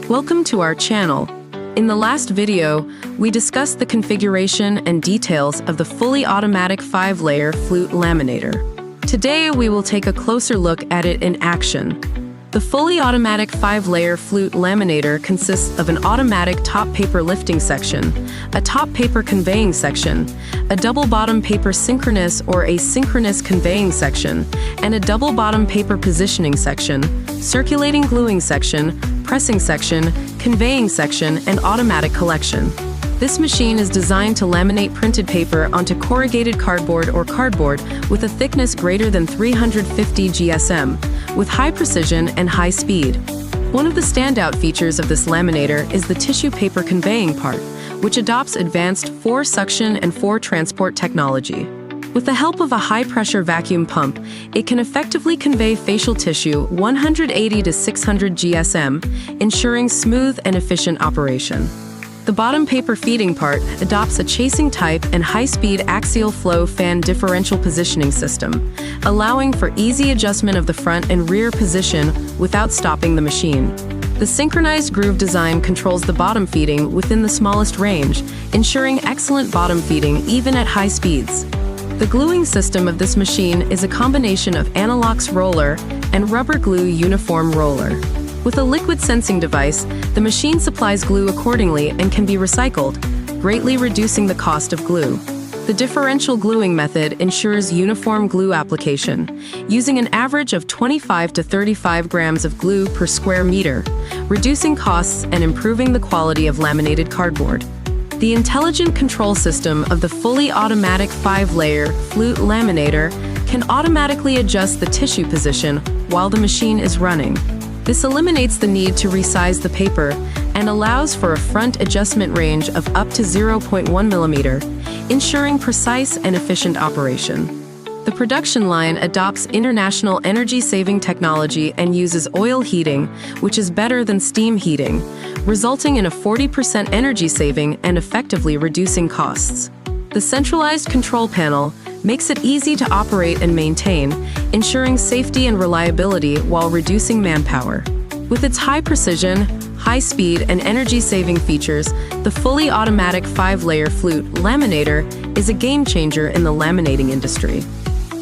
Welcome to our channel. In the last video, we discussed the configuration and details of the fully automatic 5-layer flute laminator. Today, we will take a closer look at it in action. The fully automatic 5-layer flute laminator consists of an automatic top paper lifting section, a top paper conveying section, a double bottom paper synchronous or asynchronous conveying section, and a double bottom paper positioning section, circulating gluing section, pressing section, conveying section, and automatic collection. This machine is designed to laminate printed paper onto corrugated cardboard or cardboard with a thickness greater than 350 GSM, with high precision and high speed. One of the standout features of this laminator is the tissue paper conveying part, which adopts advanced 4-suction and 4-transport technology. With the help of a high-pressure vacuum pump, it can effectively convey facial tissue 180 to 600 GSM, ensuring smooth and efficient operation. The bottom paper feeding part adopts a chasing type and high-speed axial flow fan differential positioning system, allowing for easy adjustment of the front and rear position without stopping the machine. The synchronized groove design controls the bottom feeding within the smallest range, ensuring excellent bottom feeding even at high speeds. The gluing system of this machine is a combination of Analox roller and rubber glue uniform roller. With a liquid sensing device, the machine supplies glue accordingly and can be recycled, greatly reducing the cost of glue. The differential gluing method ensures uniform glue application, using an average of 25 to 35 grams of glue per square meter, reducing costs and improving the quality of laminated cardboard. The intelligent control system of the fully automatic 5-layer flute laminator can automatically adjust the tissue position while the machine is running. This eliminates the need to resize the paper and allows for a front adjustment range of up to 0.1 millimeter, ensuring precise and efficient operation. The production line adopts international energy-saving technology and uses oil heating, which is better than steam heating, resulting in a 40% energy saving and effectively reducing costs. The centralized control panel makes it easy to operate and maintain, ensuring safety and reliability while reducing manpower. With its high precision, high speed, and energy-saving features, the fully automatic 5-layer flute laminator is a game-changer in the laminating industry.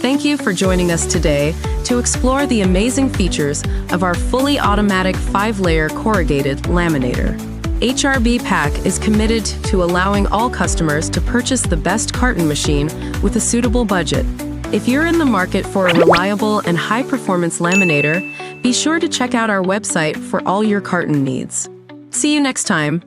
Thank you for joining us today to explore the amazing features of our fully automatic 5-layer corrugated laminator. HRBPACK is committed to allowing all customers to purchase the best carton machine with a suitable budget. If you're in the market for a reliable and high-performance laminator, be sure to check out our website for all your carton needs. See you next time.